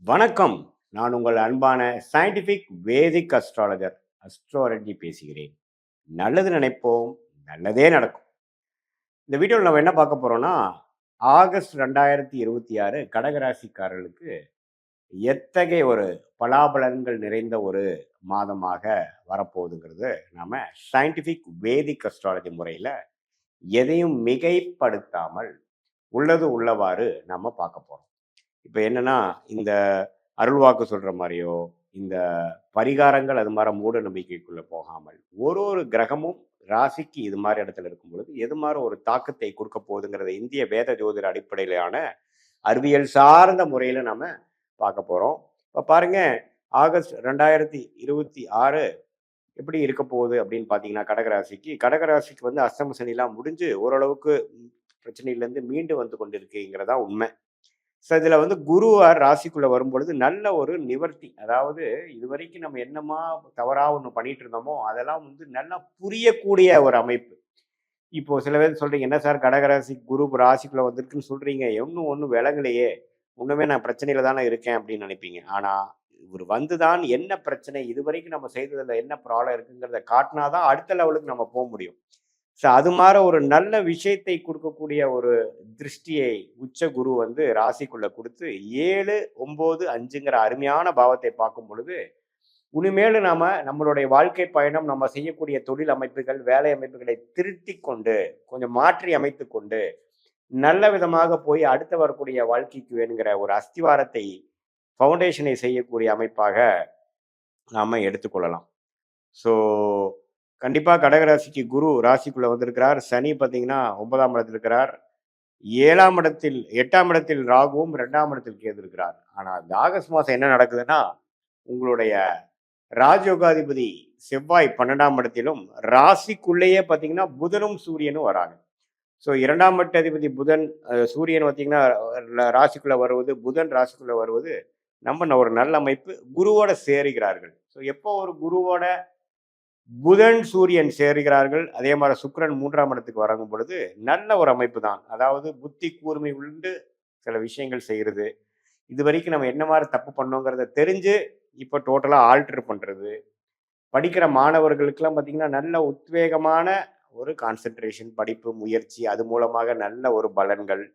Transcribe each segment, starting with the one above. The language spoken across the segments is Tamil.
வணக்கம். நான் உங்கள் அன்பான சயின்டிஃபிக் வேதிக் அஸ்ட்ராலஜர் அஸ்ட்ரோலஜி பேசுகிறேன். நல்லது நினைப்போம், நல்லதே நடக்கும். இந்த வீடியோவில் நம்ம என்ன பார்க்க போறோம்னா, ஆகஸ்ட் 2026 கடகராசிக்காரர்களுக்கு எத்தகைய ஒரு பலாபலன்கள் நிறைந்த ஒரு மாதமாக வரப்போகுதுங்கிறது நாம சயின்டிஃபிக் வேதிக் அஸ்ட்ராலஜி முறையில் எதையும் மிகைப்படுத்தாமல் உள்ளது உள்ளவாறு நம்ம பார்க்க போறோம். இப்போ என்னன்னா, இந்த அருள்வாக்கு சொல்ற மாரியோ, இந்த பரிகாரங்கள் அது மாரி மூட நம்பிக்கைக்குள்ள போகாமல், ஒரு ஒரு கிரகமும் ராசிக்கு இது மாரி இடத்துல இருக்கும் பொழுது, எது மாரி ஒரு தாக்கத்தை குடுக்க போகுதுங்கிறத இந்திய வேத ஜோதிட அடிப்படையிலான அறிவியல் சார்ந்த முறையில நாம பார்க்க போறோம். இப்ப பாருங்க, ஆகஸ்ட் 2026 எப்படி இருக்க போகுது அப்படின்னு பார்த்தீங்கன்னா, கடகராசிக்கு வந்து அஷ்டம சனிலாம் முடிஞ்சு ஓரளவுக்கு பிரச்சனையிலேருந்து மீண்டு வந்து கொண்டிருக்குங்கிறது தான் உண்மை. ஸோ இதில் வந்து குருவார் ராசிக்குள்ள வரும்பொழுது நல்ல ஒரு நிவர்த்தி. அதாவது இதுவரைக்கும் நம்ம என்னமா தவறாக ஒன்று பண்ணிட்டு இருந்தோமோ அதெல்லாம் வந்து நல்லா புரியக்கூடிய ஒரு அமைப்பு. இப்போ சில பேர் சொல்றீங்க, என்ன சார் கடகராசி குரு ராசிக்குள்ள வந்திருக்குன்னு சொல்றீங்க, ஒன்றும் விளங்கலையே, இன்னுமே நான் பிரச்சனையில தானே இருக்கேன் அப்படின்னு நினைப்பீங்க. ஆனா இவர் வந்துதான் என்ன பிரச்சனை, இதுவரைக்கும் நம்ம செய்ததுல என்ன ப்ராப்ளம் இருக்குங்கிறத காட்டினாதான் அடுத்த லெவலுக்கு நம்ம போக முடியும். ஸோ அது மாரி ஒரு நல்ல விஷயத்தை குடுக்கக்கூடிய ஒரு திருஷ்டியை உச்ச குரு வந்து ராசிக்குள்ள குடுத்து 7, 9, 5ங்கிற அருமையான பாவத்தை பார்க்கும் பொழுது, இனிமேலு நாம நம்மளுடைய வாழ்க்கை பயணம், நம்ம செய்யக்கூடிய தொழில் அமைப்புகள், வேலை அமைப்புகளை திருத்திக் கொண்டு, கொஞ்சம் மாற்றி அமைத்துக் கொண்டு, நல்ல விதமாக போய் அடுத்து வரக்கூடிய வாழ்க்கைக்கு வேணுங்கிற ஒரு அஸ்திவாரத்தை, ஃபவுண்டேஷனை செய்யக்கூடிய அமைப்பாக நாம எடுத்துக்கொள்ளலாம். ஸோ கண்டிப்பா கடகராசிக்கு குரு ராசிக்குள்ள வந்திருக்கிறார். சனி பார்த்தீங்கன்னா 9ஆம் இடத்தில் இருக்கிறார். 8ஆம் இடத்தில் ராகுவும் 2ஆம் இடத்தில் கேது இருக்கிறார். ஆனா இந்த ஆகஸ்ட் மாசம் என்ன நடக்குதுன்னா, உங்களுடைய ராஜயோகாதிபதி செவ்வாய் 12ஆம் இடத்திலும், ராசிக்குள்ளேயே பார்த்தீங்கன்னா புதனும் சூரியனும் வராங்க. ஸோ 2ஆம் இடத்த அதிபதி புதன், சூரியன் பார்த்தீங்கன்னா ராசிக்குள்ள வருவது, புதன் ராசிக்குள்ள வருவது நம்ம ஒரு நல்ல அமைப்பு. குருவோட சேருகிறார்கள். ஸோ எப்போ ஒரு குருவோட புதன் சூரியன் சேருகிறார்கள், அதே மாதிரி சுக்கிரன் 3ஆம் இடத்துக்கு வழங்கும் பொழுது நல்ல ஒரு அமைப்பு தான். அதாவது புத்தி கூர்மை உண்டு சில விஷயங்கள் செய்கிறது. இது வரைக்கும் நம்ம என்ன மாதிரி தப்பு பண்ணோங்கிறத தெரிஞ்சு இப்போ டோட்டலாக ஆல்டர் பண்ணுறது. படிக்கிற மாணவர்களுக்கெல்லாம் பார்த்தீங்கன்னா நல்ல உத்வேகமான ஒரு கான்சென்ட்ரேஷன், படிப்பு முயற்சி, அது மூலமாக நல்ல ஒரு பலன்கள்.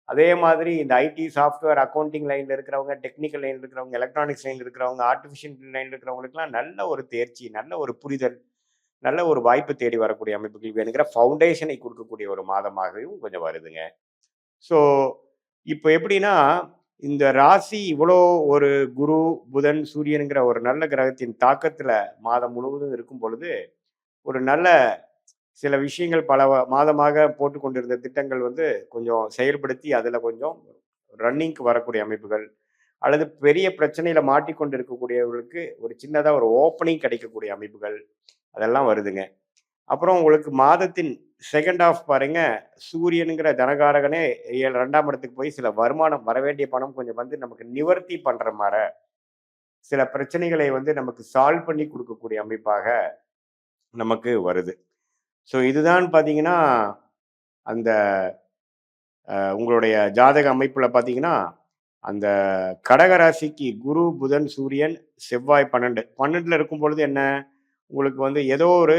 அதே மாதிரி இந்த ஐடி சாஃப்ட்வேர் அக்கௌண்டிங் லைனில் இருக்கிறவங்க, டெக்னிக்கல் லைனில் இருக்கிறவங்க, எலக்ட்ரானிக்ஸ் லைனில் இருக்கிறவங்க, ஆர்டிஃபிஷியல் லைனில் இருக்கிறவங்களுக்குலாம் நல்ல ஒரு தேர்ச்சி, நல்ல ஒரு புரிதல், நல்ல ஒரு வாய்ப்பு தேடி வரக்கூடிய அமைப்புகள் வேணுங்கிற ஃபவுண்டேஷனை கொடுக்கக்கூடிய ஒரு மாதமாகவும் கொஞ்சம் வருதுங்க. ஸோ இப்போ எப்படின்னா, இந்த ராசி இவ்வளோ ஒரு குரு, புதன், சூரியனுங்கிற ஒரு நல்ல கிரகத்தின் தாக்கத்தில் மாதம் முழுவதும் இருக்கும் பொழுது, ஒரு நல்ல சில விஷயங்கள் பல மாதமாக போட்டு கொண்டிருந்த திட்டங்கள் வந்து கொஞ்சம் செயல்படுத்தி அதில் கொஞ்சம் ரன்னிங்க்கு வரக்கூடிய அமைப்புகள், அல்லது பெரிய பிரச்சனையில மாட்டிக்கொண்டு இருக்கக்கூடியவர்களுக்கு ஒரு சின்னதாக ஒரு ஓப்பனிங் கிடைக்கக்கூடிய அமைப்புகள், அதெல்லாம் வருதுங்க. அப்புறம் உங்களுக்கு மாதத்தின் செகண்ட் ஹாஃப் பாருங்க, சூரியனுங்கிற தனகாரகனே 2ஆம் இடத்துக்கு போய் சில வருமானம் வரவேண்டிய பணம் கொஞ்சம் வந்து நமக்கு நிவர்த்தி பண்ற மாதிரி சில பிரச்சனைகளை வந்து நமக்கு சால்வ் பண்ணி கொடுக்கக்கூடிய அமைப்பாக நமக்கு வருது. ஸோ இதுதான் பார்த்தீங்கன்னா, அந்த உங்களுடைய ஜாதக அமைப்புல பார்த்தீங்கன்னா, அந்த கடகராசிக்கு குரு, புதன், சூரியன், செவ்வாய் 12ல இருக்கும் பொழுது என்ன, உங்களுக்கு வந்து ஏதோ ஒரு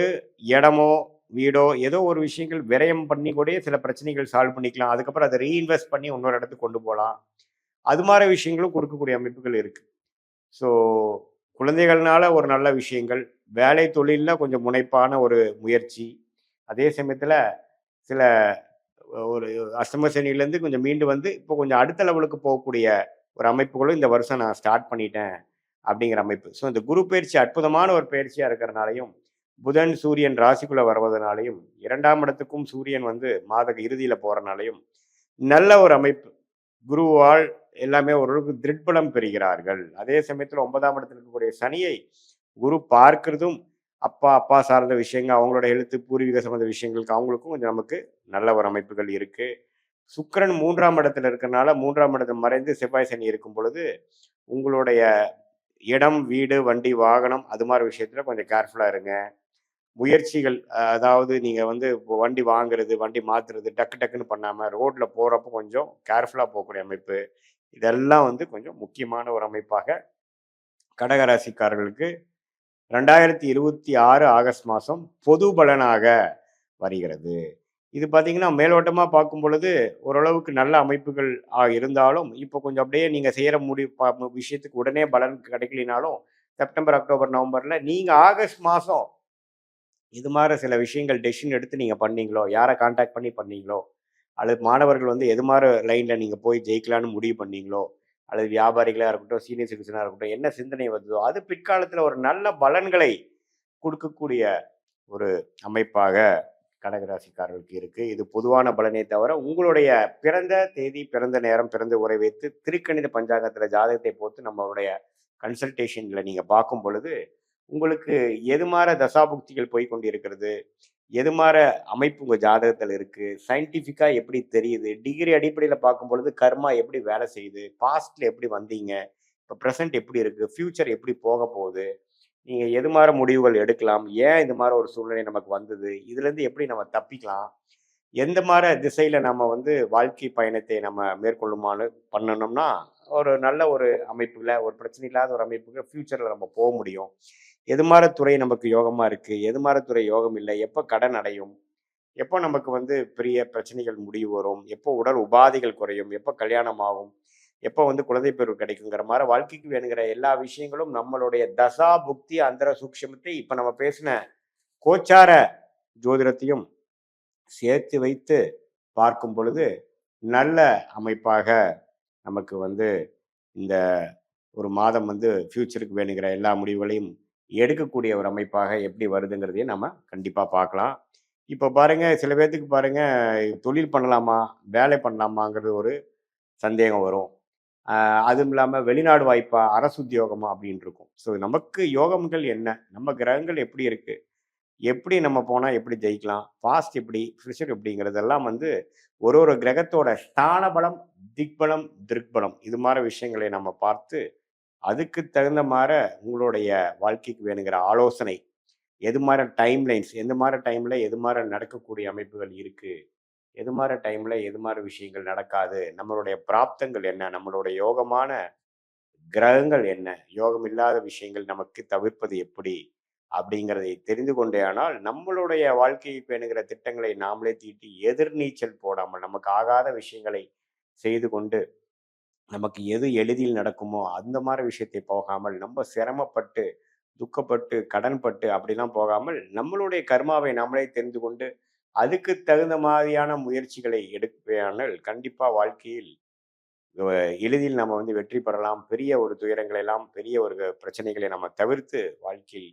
இடமோ, வீடோ ஏதோ ஒரு விஷயங்கள் விரயம் பண்ணி கூட சில பிரச்சனைகள் சால்வ் பண்ணிக்கலாம். அதுக்கப்புறம் அதை ரீஇன்வெஸ்ட் பண்ணி இன்னொரு இடத்துக்கு கொண்டு போகலாம். அது மாதிரி விஷயங்களும் கொடுக்கக்கூடிய அமைப்புகள் இருக்கு. ஸோ குழந்தைகள்னால ஒரு நல்ல விஷயங்கள், வேலை தொழில்ல கொஞ்சம் முனைப்பான ஒரு முயற்சி, அதே சமயத்தில் சில ஒரு அஷ்டம சனியிலேருந்து கொஞ்சம் மீண்டு வந்து இப்போ கொஞ்சம் அடுத்த லெவலுக்கு போகக்கூடிய ஒரு அமைப்புகளும் இந்த வருஷம் நான் ஸ்டார்ட் பண்ணிட்டேன் அப்படிங்கிற அமைப்பு. ஸோ இந்த குரு பயிற்சி அற்புதமான ஒரு பயிற்சியாக இருக்கிறனாலையும், புதன் சூரியன் ராசிக்குள்ளே வருவதனாலையும், 2ஆம் இடத்துக்கும் சூரியன் வந்து மாத இறுதியில் போகிறனாலையும் நல்ல ஒரு அமைப்பு. குருவால் எல்லாமே ஓரளவுக்கு திருட்பலம் பெறுகிறார்கள். அதே சமயத்தில் 9ஆம் இடத்தில் இருக்கக்கூடிய சனியை குரு பார்க்கிறதும், அப்பா சார்ந்த விஷயங்கள், அவங்களோட எழுத்து பூர்வீக சம்பந்த விஷயங்களுக்கு அவங்களுக்கும் கொஞ்சம் நமக்கு நல்ல ஒரு அமைப்புகள் இருக்கு. சுக்கிரன் 3ஆம் இடத்துல இருக்கிறனால 3ஆம் இடத்துல மறைந்து செவ்வாய் சனி இருக்கும் பொழுது, உங்களுடைய இடம், வீடு, வண்டி, வாகனம் அது மாதிரி விஷயத்துல கொஞ்சம் கேர்ஃபுல்லா இருங்க. முயற்சிகள் அதாவது நீங்க வந்து இப்போ வண்டி வாங்குறது, வண்டி மாத்துறது டக்கு டக்குன்னு பண்ணாம ரோட்ல போறப்போ கொஞ்சம் கேர்ஃபுல்லா போகக்கூடிய அமைப்பு. இதெல்லாம் வந்து கொஞ்சம் முக்கியமான ஒரு அமைப்பாக கடகராசிக்காரர்களுக்கு 2026 ஆகஸ்ட் மாதம் பொது பலனாக வருகிறது. இது பார்த்தீங்கன்னா, மேலோட்டமா பார்க்கும் பொழுது ஓரளவுக்கு நல்ல அமைப்புகள் இருந்தாலும், இப்போ கொஞ்சம் அப்படியே நீங்க செய்யற விஷயத்துக்கு உடனே பலன் கிடைக்கலினாலும், செப்டம்பர், அக்டோபர், நவம்பர்ல நீங்க ஆகஸ்ட் மாசம் இது மாரி சில விஷயங்கள் டெசிஷன் எடுத்து நீங்க பண்ணீங்களோ, யார கான்டாக்ட் பண்ணி பண்ணீங்களோ, அல்லது மாணவர்கள் வந்து எது மாரி லைன்ல நீங்க போய் ஜெயிக்கலான்னு முடிவு பண்ணீங்களோ, அல்லது வியாபாரிகளா இருக்கட்டும், சீனியர் சிட்டிசனா இருக்கட்டும், என்ன சிந்தனை வந்ததோ, அது பிற்காலத்துல ஒரு நல்ல பலன்களை குடுக்கக்கூடிய ஒரு அமைப்பாக கடகராசிக்காரர்களுக்கு இருக்கு. இது பொதுவான பலனே தவிர, உங்களுடைய பிறந்த தேதி, பிறந்த நேரம், பிறந்த உரை வைத்து திருக்கணித பஞ்சாங்கத்தில ஜாதகத்தை பொறுத்து நம்மளுடைய கன்சல்டேஷன்ல நீங்க பார்க்கும் பொழுது, உங்களுக்கு எது மார தசாபுக்திகள் போய் கொண்டிருக்கிறது, எது மார அமைப்பு உங்க ஜாதகத்துல இருக்கு, சயின்டிஃபிக்கா எப்படி தெரியுது, டிகிரி அடிப்படையில பார்க்கும் பொழுது கர்மா எப்படி வேலை செய்யுது, பாஸ்ட்ல எப்படி வந்தீங்க, இப்ப பிரசன்ட் எப்படி இருக்கு, ஃபியூச்சர் எப்படி போக போகுது, நீங்க எது மாரி முடிவுகள் எடுக்கலாம்? ஏன் இந்த மாரி ஒரு சூழ்நிலை நமக்கு வந்தது? இதுலேருந்து எப்படி நம்ம தப்பிக்கலாம்? எந்த மாரி திசையில நம்ம வந்து வாழ்க்கை பயணத்தை நம்ம மேற்கொள்ளுமாறு பண்ணணும்னா, ஒரு நல்ல ஒரு அமைப்புல, ஒரு பிரச்சனை இல்லாத ஒரு அமைப்புக்கு ஃபியூச்சர்ல நம்ம போ முடியும். எது மாரி துறை நமக்கு யோகமா இருக்கு? எது மாரி துறை யோகம் இல்லை? எப்ப கடன் அடையும்? எப்போ நமக்கு வந்து பெரிய பிரச்சனைகள் முடிவு வரும்? எப்போ உடல் உபாதைகள் குறையும்? எப்போ கல்யாணம் ஆகும்? எப்போ வந்து குழந்தை பேரு கிடைக்குங்கிற மாரி வாழ்க்கைக்கு வேணுங்கிற எல்லா விஷயங்களும் நம்மளுடைய தசா, புக்தி, அந்தர சூக்ஷமத்தை இப்ப நம்ம பேசின கோச்சார ஜோதிடத்தையும் சேர்த்து வைத்து பார்க்கும் பொழுது, நல்ல அமைப்பாக நமக்கு வந்து இந்த ஒரு மாதம் வந்து ஃபியூச்சருக்கு வேணுங்கிற எல்லா முடிவுகளையும் எடுக்கக்கூடிய ஒரு அமைப்பாக எப்படி வருதுங்கிறதையும் நம்ம கண்டிப்பா பார்க்கலாம். இப்ப பாருங்க, சில பேத்துக்கு பாருங்க, தொழில் பண்ணலாமா? வேலை பண்ணலாமாங்கிறது ஒரு சந்தேகம் வரும். அதுவும் இல்லாம வெளிநாடு வாய்ப்பா? அரசு உத்தியோகமா? அப்படின்னு இருக்கும். ஸோ நமக்கு யோகங்கள் என்ன? நம்ம கிரகங்கள் எப்படி இருக்கு? எப்படி நம்ம போனா எப்படி ஜெயிக்கலாம்? பாஸ்ட் எப்படி? ஃபியூச்சர் எப்படிங்கிறதெல்லாம் வந்து ஒரு ஒரு கிரகத்தோட ஸ்தான பலம், திக்பலம், திருக்பலம் இது மாரி விஷயங்களை நம்ம பார்த்து, அதுக்கு தகுந்த மார உங்களுடைய வாழ்க்கைக்கு வேணுங்கிற ஆலோசனை, எது மாரி டைம் லைன்ஸ் எந்த மாரி டைம்ல எது மாரி நடக்கக்கூடிய அமைப்புகள் இருக்கு? எது மாரி டைம்ல எது மாரி விஷயங்கள் நடக்காது? நம்மளுடைய பிராப்தங்கள் என்ன? நம்மளுடைய யோகமான கிரகங்கள் என்ன? யோகம் இல்லாத விஷயங்கள் நமக்கு தவிர்ப்பது எப்படி? அப்படிங்கிறதை தெரிந்து கொண்டேயானால், நம்மளுடைய வாழ்க்கைக்கு வேணுங்கிற திட்டங்களை நாமளே தீட்டி, எதிர்நீச்சல் போடாமல், நமக்கு ஆகாத விஷயங்களை செய்து கொண்டு, நமக்கு எது எளிதில் நடக்குமோ, அந்த மாரி விஷயத்தை போகாமல், நம்ம சிரமப்பட்டு, துக்கப்பட்டு, கடன்பட்டு அப்படிலாம் போகாமல், நம்மளுடைய கர்மாவை நாமளே தெரிந்து கொண்டு, அதுக்கு தகுந்த மாதிரியான முயற்சிகளை எடுப்பேயானால், கண்டிப்பா வாழ்க்கையில் எளிதில் நம்ம வந்து வெற்றி பெறலாம். பெரிய ஒரு துயரங்களை எல்லாம், பெரிய ஒரு பிரச்சனைகளை நம்ம தவிர்த்து வாழ்க்கையில்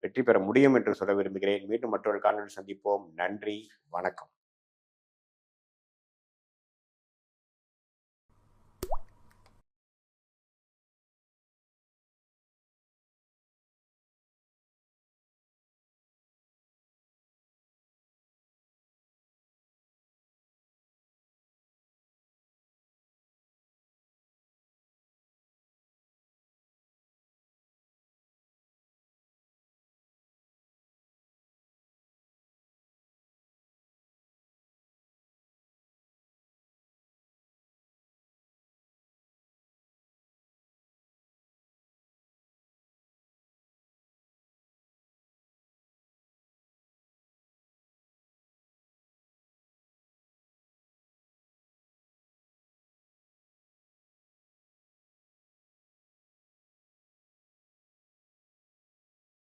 வெற்றி பெற முடியும் என்று சொல்ல விரும்புகிறேன். மீண்டும் மற்றொரு காணொளியில் சந்திப்போம். நன்றி, வணக்கம்.